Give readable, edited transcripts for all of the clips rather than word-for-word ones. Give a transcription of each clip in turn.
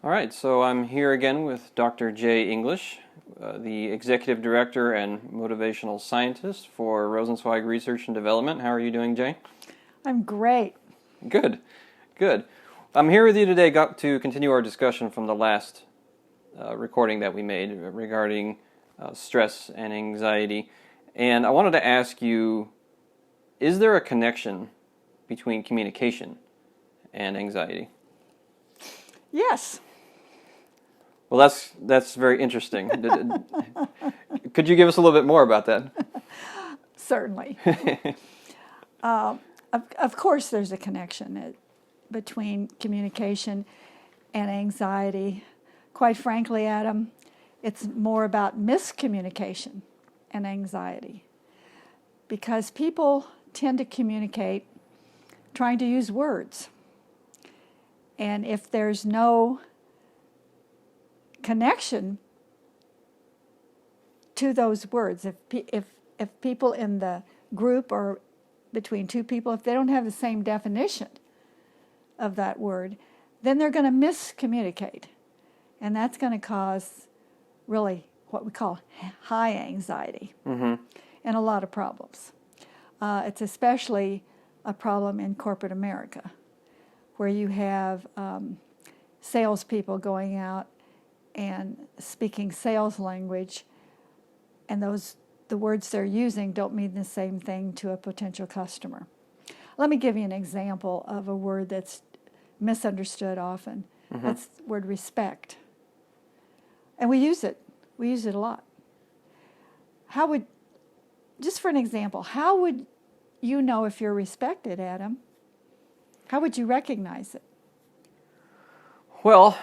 All right, so I'm here again with Dr. Jae English, the Executive Director and Motivational Scientist for Rosenzweig Research and Development. How are you doing, Jay? I'm great. Good, good. I'm here with you today to continue our discussion from the last recording that we made regarding stress and anxiety. And I wanted to ask you, is there a connection between communication and anxiety? Yes. Well, that's very interesting. Could you give us a little bit more about that? Certainly. Of course, there's a connection between communication and anxiety. Quite frankly, Adam, it's more about miscommunication and anxiety. Because people tend to communicate trying to use words. And if there's no connection to those words, if people in the group or between two people, if they don't have the same definition of that word, then they're going to miscommunicate. And that's going to cause really what we call high anxiety and a lot of problems. It's especially a problem in corporate America, where you have salespeople going out and speaking sales language, and the words they're using don't mean the same thing to a potential customer. Let me give you an example of a word that's misunderstood often. That's the word respect. And we use it a lot. Just for an example, how would you know if you're respected, Adam? How would you recognize it? Well,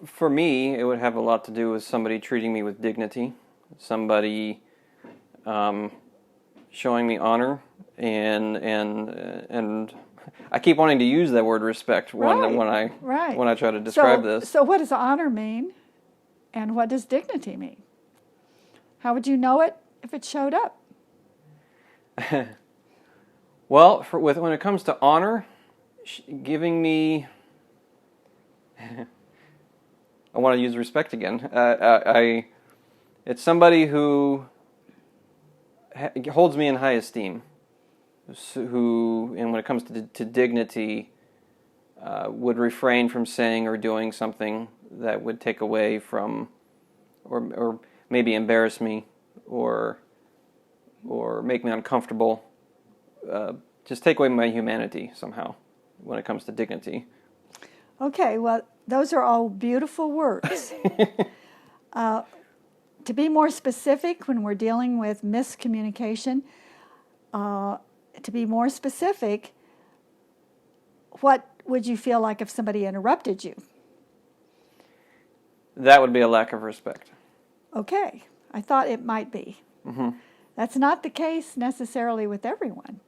for me, it would have a lot to do with somebody treating me with dignity, somebody showing me honor, and I keep wanting to use that word respect when I try to describe this. So what does honor mean, and what does dignity mean? How would you know it if it showed up? Well, when it comes to honor, giving me, I want to use respect again. It's somebody who holds me in high esteem, and when it comes to dignity, would refrain from saying or doing something that would take away from, or maybe embarrass me, or make me uncomfortable. Just take away my humanity somehow when it comes to dignity. Okay, well, those are all beautiful words. To be more specific, when we're dealing with miscommunication, to be more specific, what would you feel like if somebody interrupted you? That would be a lack of respect. Okay, I thought it might be. That's not the case necessarily with everyone.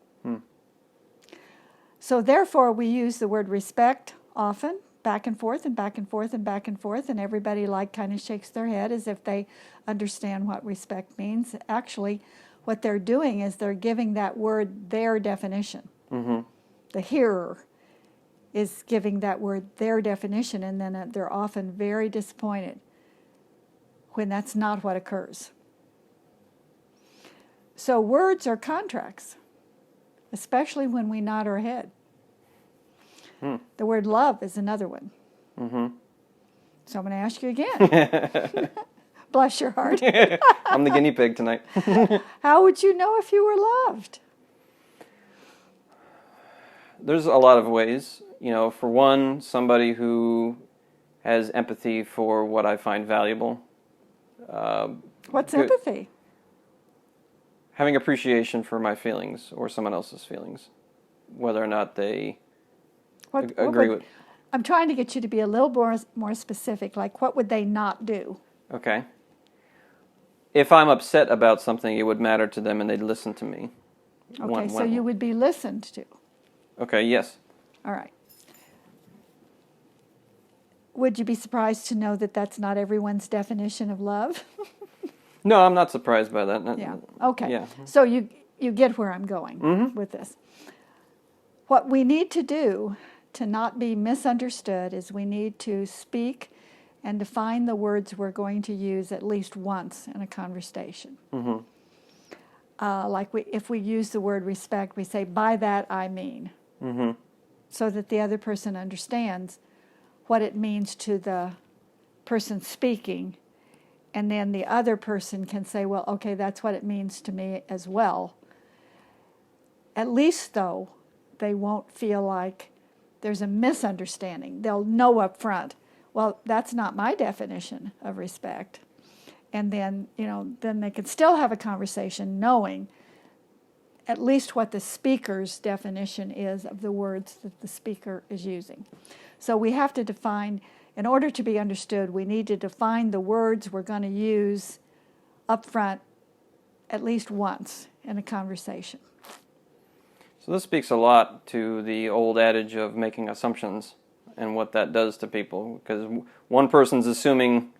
So therefore, we use the word respect often, back and forth and back and forth and back and forth, and everybody kind of shakes their head as if they understand what respect means. Actually, what they're doing is they're giving that word their definition. The hearer is giving that word their definition, and then they're often very disappointed when that's not what occurs. So words are contracts, especially when we nod our head. The word love is another one. So I'm going to ask you again. Bless your heart. I'm the guinea pig tonight. How would you know if you were loved? There's a lot of ways. For one, somebody who has empathy for what I find valuable. What's empathy? Having appreciation for my feelings or someone else's feelings, whether or not they agree with. I'm trying to get you to be a little more specific, like what would they not do? Okay. If I'm upset about something, it would matter to them and they'd listen to me. Okay, so you would be listened to. Okay, yes. All right. Would you be surprised to know that that's not everyone's definition of love? No, I'm not surprised by that. Yeah. Okay. Yeah. So you get where I'm going with this. What we need to do to not be misunderstood is we need to speak and define the words we're going to use at least once in a conversation. Mm-hmm. If we use the word respect, we say, by that I mean, Mm-hmm. so that the other person understands what it means to the person speaking, and then the other person can say, well, okay, that's what it means to me as well. At least, though, they won't feel like there's a misunderstanding. They'll know up front, well, that's not my definition of respect. And then, then they can still have a conversation knowing at least what the speaker's definition is of the words that the speaker is using. So we have to define, in order to be understood, we need to define the words we're going to use up front at least once in a conversation. So this speaks a lot to the old adage of making assumptions and what that does to people, because one person's assuming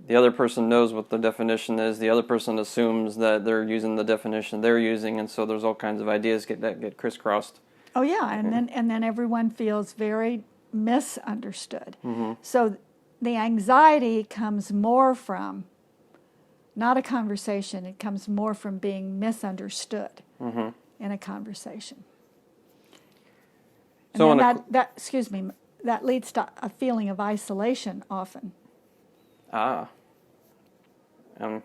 the other person knows what the definition is, the other person assumes that they're using the definition they're using, and so there's all kinds of ideas that get crisscrossed. Oh yeah, and then everyone feels very misunderstood. Mm-hmm. So the anxiety comes more from not a conversation, it comes more from being misunderstood Mm-hmm. in a conversation. And So then that leads to a feeling of isolation often. And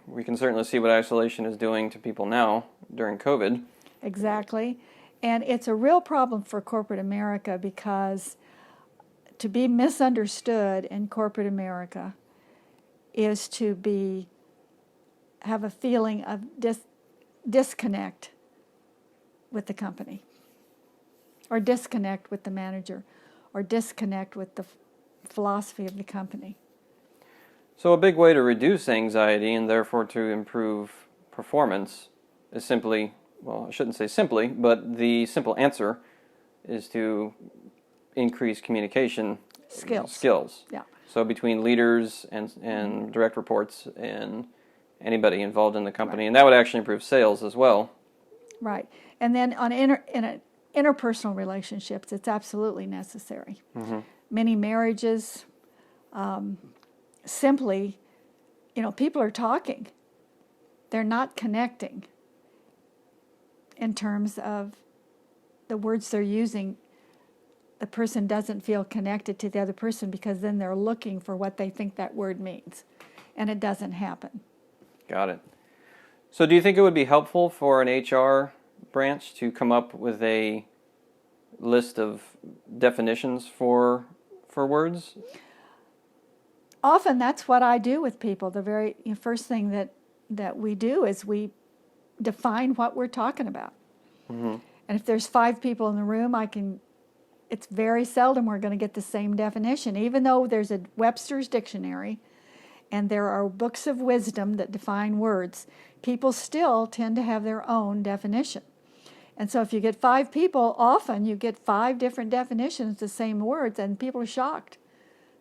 we can certainly see what isolation is doing to people now during COVID. Exactly. And it's a real problem for corporate America, because to be misunderstood in corporate America is to have a feeling of disconnect with the company, or disconnect with the manager, or disconnect with the philosophy of the company. So a big way to reduce anxiety and therefore to improve performance is simply, well, I shouldn't say simply, but the simple answer is to increase communication skills. Yeah. So between leaders and direct reports and anybody involved in the company, and that would actually improve sales as well. Right. And then in interpersonal relationships, it's absolutely necessary. Mm-hmm. Many marriages, simply, people are talking. They're not connecting in terms of the words they're using. The person doesn't feel connected to the other person, because then they're looking for what they think that word means, and it doesn't happen. Got it. So do you think it would be helpful for an HR branch to come up with a list of definitions for words? Often that's what I do with people. The very first thing that we do is we define what we're talking about. Mm-hmm. And if there's 5 people in the room, it's very seldom we're going to get the same definition. Even though there's a Webster's dictionary and there are books of wisdom that define words, people still tend to have their own definition. And so if you get 5 people, often you get 5 different definitions of the same words, and people are shocked.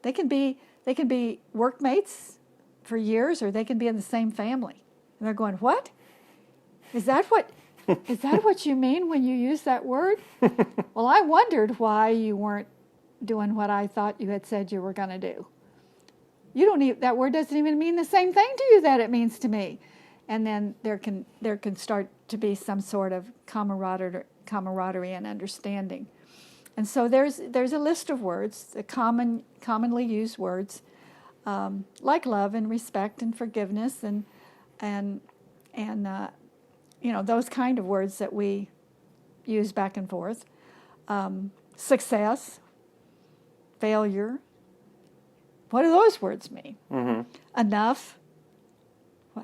They can be workmates for years, or they can be in the same family. And they're going, what? Is that what you mean when you use that word? Well, I wondered why you weren't doing what I thought you had said you were going to do. That word doesn't even mean the same thing to you that it means to me. And then there can start to be some sort of camaraderie and understanding. And so there's a list of words, the commonly used words, like love and respect and forgiveness and those kind of words that we use back and forth. Success, failure. What do those words mean? Mm-hmm. Enough.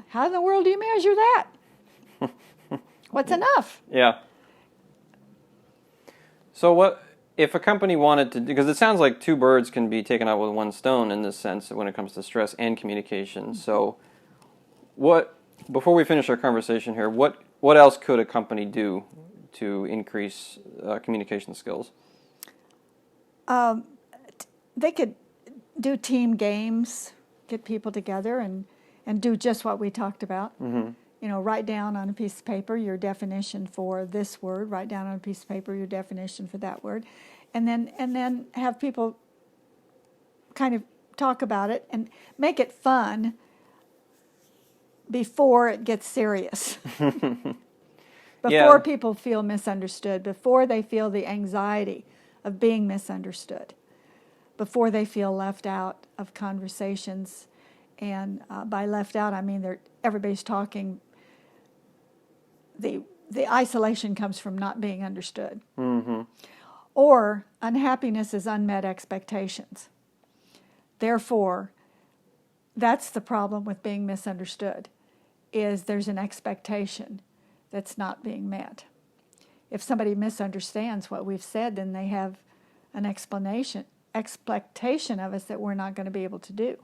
How in the world do you measure that? What's enough? Yeah. So what if a company wanted to, because it sounds like 2 birds can be taken out with 1 stone in this sense when it comes to stress and communication. So before we finish our conversation here, what else could a company do to increase communication skills? They could do team games, get people together and do just what we talked about. Mm-hmm. Write down on a piece of paper your definition for this word. Write down on a piece of paper your definition for that word. and then have people kind of talk about it and make it fun before it gets serious. Before people feel misunderstood, before they feel the anxiety of being misunderstood, before they feel left out of conversations. And by left out, I mean everybody's talking. The isolation comes from not being understood. Mm-hmm. Or unhappiness is unmet expectations. Therefore, that's the problem with being misunderstood, is there's an expectation that's not being met. If somebody misunderstands what we've said, then they have an expectation of us that we're not going to be able to do.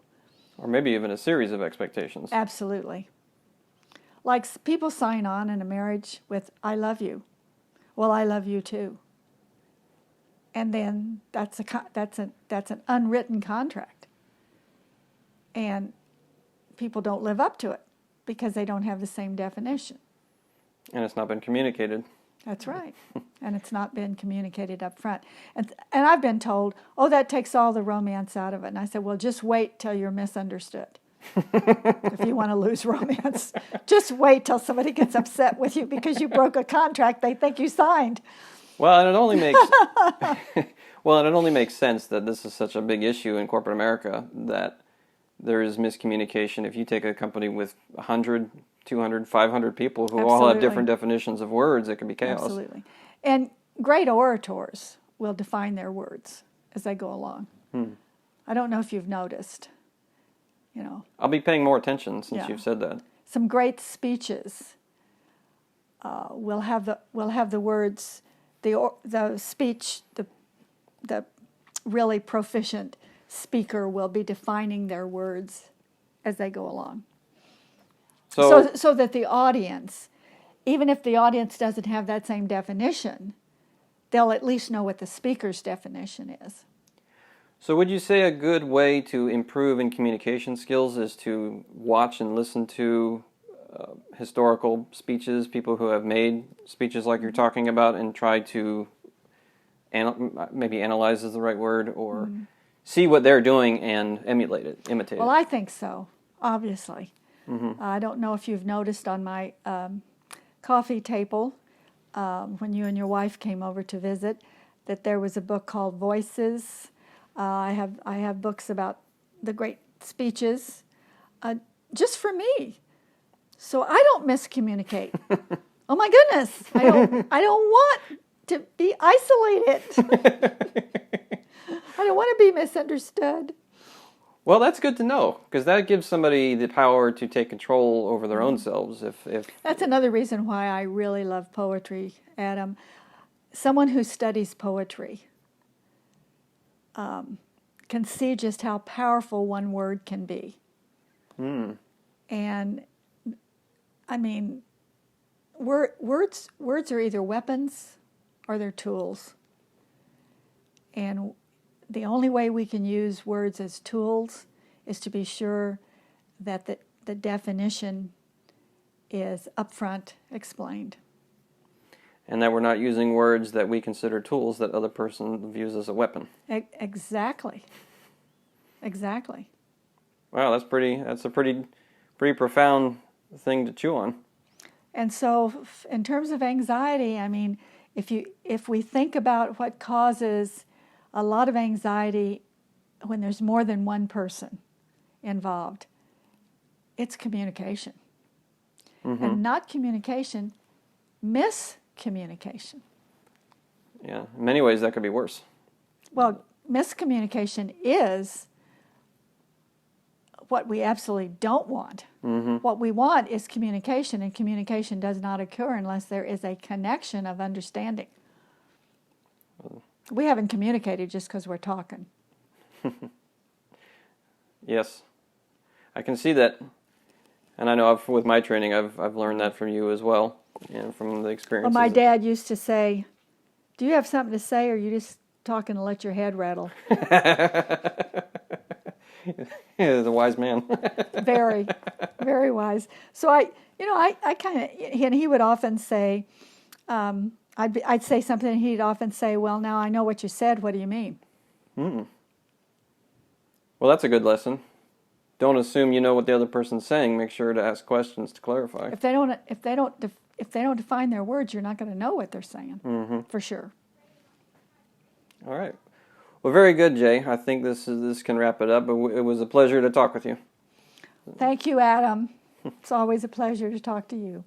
Or maybe even a series of expectations. Absolutely. Like people sign on in a marriage with, I love you. Well, I love you too. And then that's an unwritten contract. And people don't live up to it because they don't have the same definition. And it's not been communicated. That's right. And it's not been communicated up front. And I've been told, oh, that takes all the romance out of it. And I said, well, just wait till you're misunderstood. If you want to lose romance, just wait till somebody gets upset with you because you broke a contract they think you signed. Well, and it only makes sense that this is such a big issue in corporate America, that there is miscommunication. If you take a company with 100, 200, 500 people who all have different definitions of words, it can be chaos. Absolutely. And great orators will define their words as they go along. I don't know if you've noticed. I'll be paying more attention since you've said that. Some great speeches will have the words, the speech, the really proficient speaker will be defining their words as they go along. So that the audience, even if the audience doesn't have that same definition, they'll at least know what the speaker's definition is. So would you say a good way to improve in communication skills is to watch and listen to historical speeches, people who have made speeches like you're talking about, and try to maybe analyze is the right word, or see what they're doing and imitate it? Well, I think so, obviously. I don't know if you've noticed on my coffee table, when you and your wife came over to visit, that there was a book called Voices. I have books about the great speeches, just for me, so I don't miscommunicate. Oh my goodness, I don't want to be isolated. I don't want to be misunderstood. Well, that's good to know, because that gives somebody the power to take control over their own selves. If That's another reason why I really love poetry, Adam. Someone who studies poetry can see just how powerful one word can be. And, I mean, words are either weapons or they're tools. And the only way we can use words as tools is to be sure that the definition is upfront explained. And that we're not using words that we consider tools that other person views as a weapon. Exactly. Wow, that's a pretty profound thing to chew on. And so in terms of anxiety, I mean, if we think about what causes a lot of anxiety when there's more than one person involved, it's communication. And not communication, miscommunication. Yeah, in many ways that could be worse. Well, miscommunication is what we absolutely don't want. What we want is communication, and communication does not occur unless there is a connection of understanding. We haven't communicated just because we're talking. Yes, I can see that, and I know with my training, I've learned that from you as well, and from the experiences. Well, my dad used to say, "Do you have something to say, or are you just talking to let your head rattle?" He's a wise man. Very, very wise. So I kind of, and he would often say, I'd say something, and he'd often say, "Well, now I know what you said. What do you mean?" Mm. Well, that's a good lesson. Don't assume you know what the other person's saying. Make sure to ask questions to clarify. If they don't define their words, you're not going to know what they're saying for sure. All right. Well, very good, Jay. I think this can wrap it up. It was a pleasure to talk with you. Thank you, Adam. It's always a pleasure to talk to you.